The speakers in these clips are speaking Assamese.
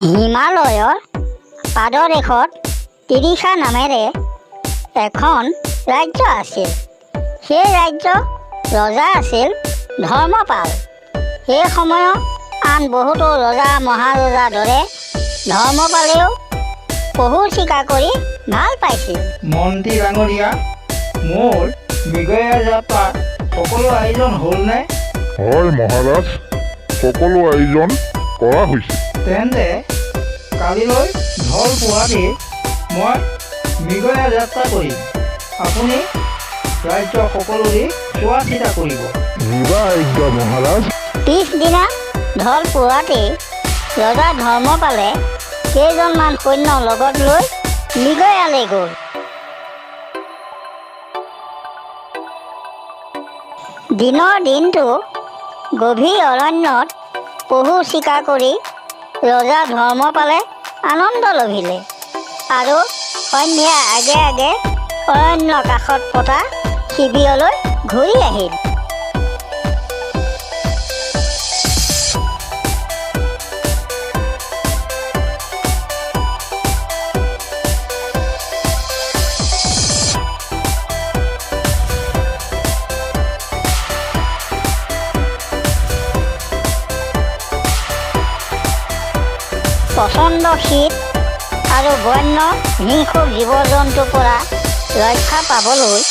হিমালয়ৰ পাদদেশত তিৰিষা নামেৰে এখন ৰাজ্য আছিল। সেই ৰাজ্যৰ ৰজা আছিল ধৰ্মপাল। সেই সময়ত আন বহুতো ৰজা মহাৰজাৰ দৰে ধৰ্মপালেও পহু চিকাৰ কৰি ভাল পাইছিল। মন্ত্ৰী ডাঙৰীয়া, মোৰ মৃগয়া যাত্ৰাৰ সকলো আয়োজন হ'লনে? হয় মহাৰাজ, সকলো আয়োজন কৰা হৈছে। তেন্তে কালিলৈ ঢল পুৱাতেই মই মৃগয়া যাত্ৰা কৰিম। আপুনি ৰাজ্যৰ সকলো দিশ চোৱা চিতা কৰিব। আজ্ঞা মহাৰাজ। পিছদিনা ঢল পুৱাতেই ৰজা ধৰ্মপালে কেইজনমান সৈন্য লগত লৈ মৃগয়ালৈ গ'ল। দিনৰ দিনটো গভীৰ অৰণ্যত পহু চিকাৰ কৰি ৰজা ধৰ্মপালে আনন্দ লভিলে আৰু সন্ধিয়া আগে আগে অৰণ্যৰ কাষত পতা শিবিৰলৈ ঘূৰি আহিল। প্ৰচণ্ড শীত আৰু বন্য হিংসুক জীৱ জন্তুৰ পৰা ৰক্ষা পাবলৈ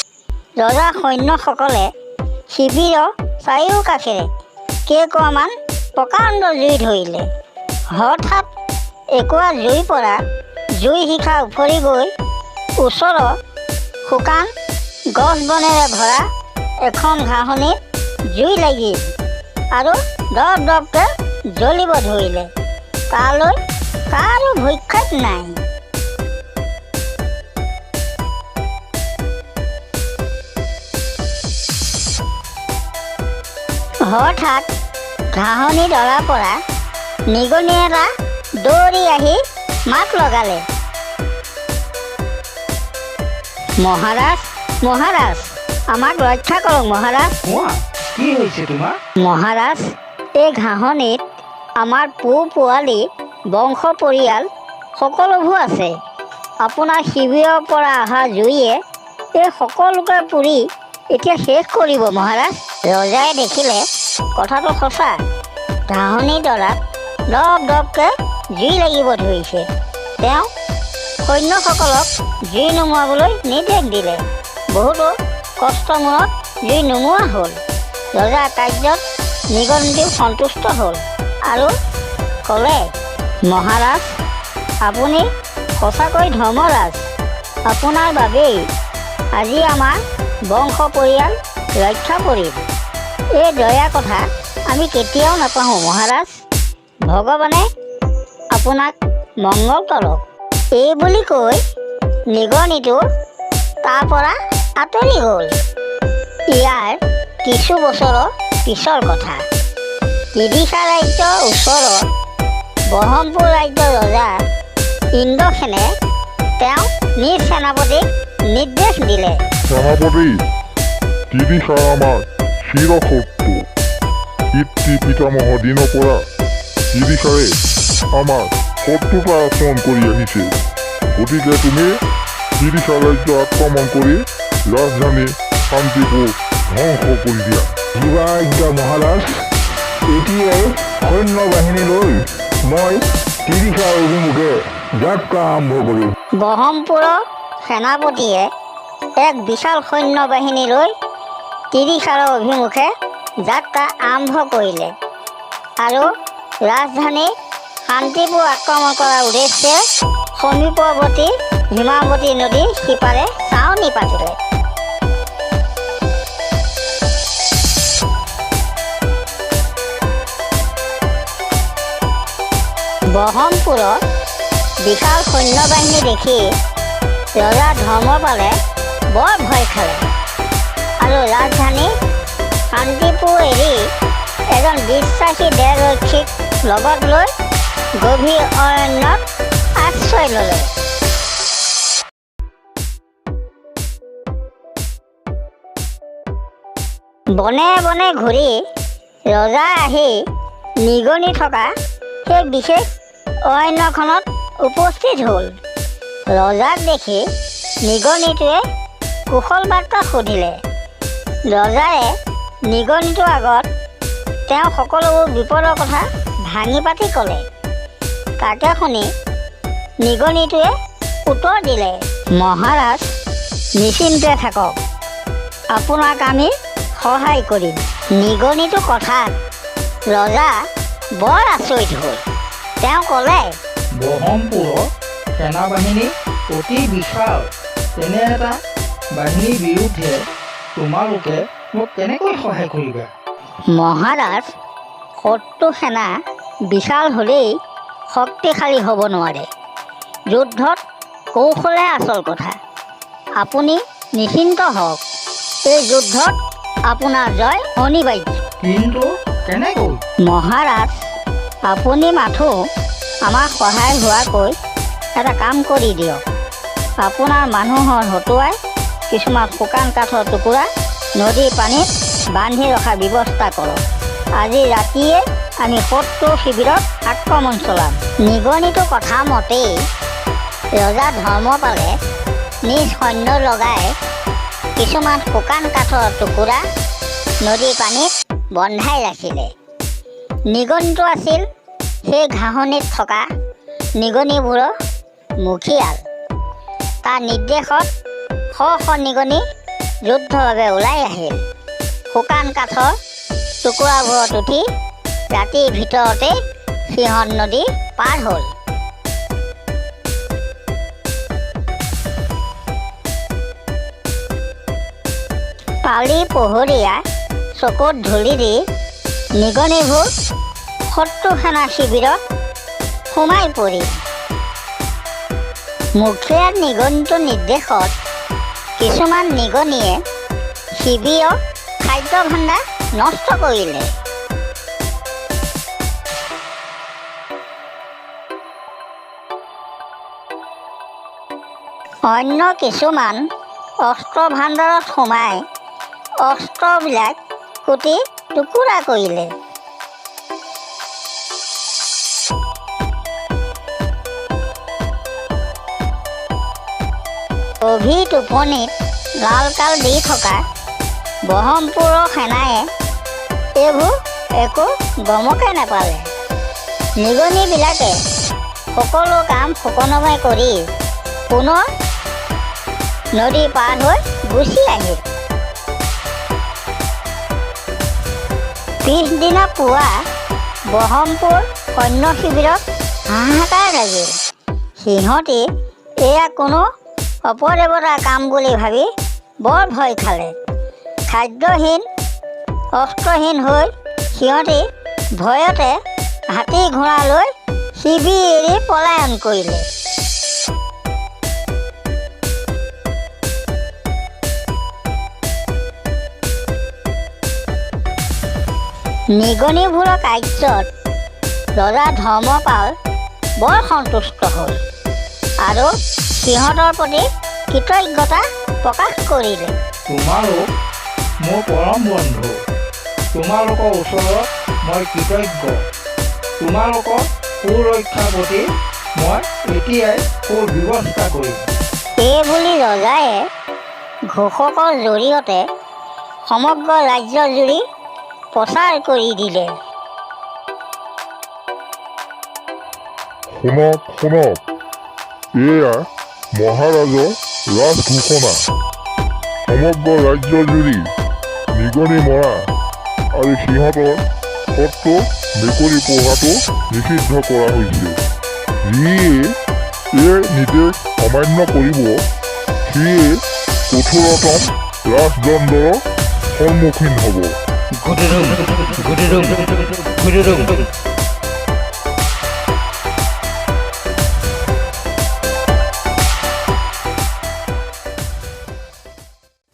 ৰজা সৈন্যসকলে শিবিৰৰ চাৰিওকাষেৰে কেইকুৰামান প্ৰকাণ্ড জুই ধৰিলে। হঠাৎ একুৰা জুইৰ পৰা জুই শিখা উফৰি গৈ ওচৰৰ শুকান গছ বনেৰে ভৰা এখন ঘাঁহনিত জুই লাগিল আৰু দপ দপকৈ জ্বলিব ধৰিলে। তালৈ কাৰো ভক্ষেপ নাই। হঠাৎ ঘাঁহনি ডৰাৰ পৰা নিগনি এটা দৌৰি আহি মাত লগালে, মহাৰাজ মহাৰাজ, আমাক ৰক্ষা কৰক মহাৰাজ। কি হৈছে তোমাৰ? মহাৰাজ, এই ঘাঁহনিত আমাৰ পোৱালি বংশ পৰিয়াল সকলোবোৰ আছে। আপোনাৰ শিবিৰৰ পৰা অহা জুইয়ে এই সকলোকে পুৰি এতিয়া শেষ কৰিব মহাৰাজ। ৰজাই দেখিলে কথাটো সঁচা। ঘাঁহনি ডৰাত দপ দপকৈ জুই লাগিব ধৰিছে। তেওঁ সৈন্যসকলক জুই নুমুৱাবলৈ নিৰ্দেশ দিলে। বহুতো কষ্টৰ মূৰত জুই নুমুৱা হ'ল। ৰজাৰ কাৰ্যত নিগনিটো সন্তুষ্ট হ'ল আৰু ক'লে, মহাৰাজ, আপুনি সঁচাকৈ ধৰ্মৰাজ। আপোনাৰ বাবেই আজি আমাৰ বংশ পৰিয়াল ৰক্ষা পৰিল। এই দয়া কথা আমি কেতিয়াও নাপাহৰোঁ মহাৰাজ। ভগৱানে আপোনাক মংগল কৰক। এই বুলি কৈ নিগনিটো তাৰ পৰা আঁতৰি গ'ল। ইয়াৰ কিছু বছৰৰ পিছৰ কথা। তিৰিষা ৰাজ্যৰ ওচৰৰ ব্ৰহ্মপুৰ ৰাজ্যৰ ৰজা ইন্দ্ৰসেনে তেওঁ নিজ সেনাপতিক নিৰ্দেশ দিলে, সেনাপতি, তিৰিষা আমাৰ চিৰশত্ৰু। পিতৃ পিতামহৰ দিনৰ পৰা তিৰিষাৰে আমাৰ শত্ৰুতা আচৰণ কৰি আহিছে। গতিকে তুমি তিৰিষা ৰাজ্য আক্ৰমণ কৰি ৰাজধানী শান্তিপুৰ ধ্বংস কৰি দিয়া। আজ্ঞা মহাৰাজ, এতিয়াই সৈন্য বাহিনী লৈ মই তিৰিষাৰ অভিমুখে যাত্ৰা আৰম্ভ কৰিম। ব্ৰহ্মপুৰৰ সেনাপতিয়ে এক বিশাল সৈন্য বাহিনী লৈ তিৰিষাৰ অভিমুখে যাত্ৰা আৰম্ভ কৰিলে আৰু ৰাজধানী শান্তিপুৰ আক্ৰমণ কৰাৰ উদ্দেশ্যে সমীপৱৰ্তী হিমাৱতী নদীৰ সিপাৰে চাউনি পাতিলে। ব্ৰহ্মপুৰত বিশাল সৈন্যবাহিনী দেখি ৰজা ধৰ্মপালে বৰ ভয় খালে আৰু ৰাজধানী শান্তিপুৰ এৰি এজন বিশ্বাসী দেহৰক্ষীক লগত লৈ গভীৰ অৰণ্যত আশ্ৰয় ল'লে। বনে বনে ঘূৰি ৰজা আহি নিগনি থকা সেই বিশেষ অৰণ্যখনত উপস্থিত হ'ল। ৰজাক দেখি নিগনিটোৱে কুশল বাৰ্তা সুধিলে। ৰজায়ে নিগনিটোৰ আগত তেওঁ সকলোবোৰ বিপদৰ কথা ভাঙি পাতি ক'লে। তাকে শুনি নিগনিটোৱে উত্তৰ দিলে, মহাৰাজ নিশ্চিন্তে থাকক, আপোনাক আমি সহায় কৰিম। নিগনিটোৰ কথাত ৰজা বৰ আচৰিত হ'ল। তেওঁ ক'লে, ব্ৰহ্মপুৰৰ সেনাবাহিনী অতি বিশাল। তেনে এটা বাহিনীৰ বিৰুদ্ধে তোমালোকে মোক কেনেকৈ সহায় কৰিবা? মহাৰাজ, শত্ৰু সেনা বিশাল হ'লেই শক্তিশালী হ'ব নোৱাৰে। যুদ্ধত কৌশলে আচল কথা। আপুনি নিশ্চিন্ত হওক, এই যুদ্ধত আপোনাৰ জয় অনিবাৰ্য। কিন্তু কেনেকৈ? মহাৰাজ, আপুনি মাথো আমাক সহায় হোৱাকৈ এটা কাম কৰি দিয়ক। আপোনাৰ মানুহৰ হতুৱাই কিছুমান শুকান কাঠৰ টুকুৰা নদীৰ পানীত বান্ধি ৰখাৰ ব্যৱস্থা কৰক। আজি ৰাতিয়ে আমি শত্ৰু শিবিৰত আক্ৰমণ চলাম। নিগনিটোৰ কথা মতেই ৰজা ধৰ্মপালে নিজ সৈন্য লগাই কিছুমান শুকান কাঠৰ টুকুৰা নদীৰ পানীত বন্ধাই ৰাখিলে। নিগনিটো আছিল সেই ঘাঁহনিত থকা নিগনিবোৰৰ মুখিয়াল। তাৰ নিৰ্দেশত শ শ নিগনি যুদ্ধৰ বাবে ওলাই আহিল। শুকান কাঠৰ টুকুৰাবোৰত উঠি ৰাতিৰ ভিতৰতে সিহঁত নদী পাৰ হ'ল। পালি পহৰীয়া চকুত ধূলি দি নিগনিবোৰ শত্ৰু সেনা শিবিৰত সোমাই পৰিল। মুখিয়াৰ নিগনিটোৰ নিৰ্দেশত কিছুমান নিগনিয়ে শিবিৰৰ খাদ্য ভাণ্ডাৰ নষ্ট কৰিলে। অন্য কিছুমান অস্ত্ৰ ভাণ্ডাৰত সোমাই অস্ত্ৰবিলাক কুটি টুকুৰা কৰিলে। গভীৰ টোপনিত লালকাল দি থকা ব্ৰহ্মপুৰৰ সেনায়ে এইবোৰ একো গমকে নাপালে। নিগনিবিলাকে সকলো কাম সুকলমে কৰি পুনৰ নদী পাৰ হৈ গুচি আহিল। পিছদিনা পুৱা ব্ৰহ্মপুৰ সৈন্য শিবিৰত হাহাকাৰ লাগিল। সিহঁতে এয়া কোনো অপদেৱতাৰ কাম বুলি ভাবি বৰ ভয় খালে। খাদ্যহীন অস্ত্ৰহীন হৈ সিহঁতে ভয়তে হাতী ঘোঁৰা লৈ শিবিৰ এৰি পলায়ন কৰিলে। নিগনিবোৰৰ কাৰ্যত ৰজা ধৰ্মপাল বৰ সন্তুষ্ট হ'ল আৰু সিহঁতৰ প্ৰতি কৃতজ্ঞতা প্ৰকাশ কৰিলে। তোমালোক মোৰ পৰম বন্ধু। তোমালোকৰ ওচৰত মই কৃতজ্ঞ। তোমালোকৰ সুৰক্ষাৰ প্ৰতি মই এতিয়াই সুব্যৱস্থা কৰিম। এইবুলি ৰজায়ে ঘোষকৰ জৰিয়তে সমগ্ৰ ৰাজ্যজুৰি প্ৰচাৰ কৰি দিলে। শুনক শুনক, এয়া মহাৰাজৰ ৰাজঘোষণা। সমগ্ৰ ৰাজ্যজুৰি নিগনি মৰা আৰু সিহঁতৰ শত্ৰু মেকুৰী পোহাটো নিষিদ্ধ কৰা হৈছে। যিয়ে এই নিৰ্দেশ অমান্য কৰিব সিয়ে কঠোৰতম ৰাজদণ্ডৰ সন্মুখীন হ'ব।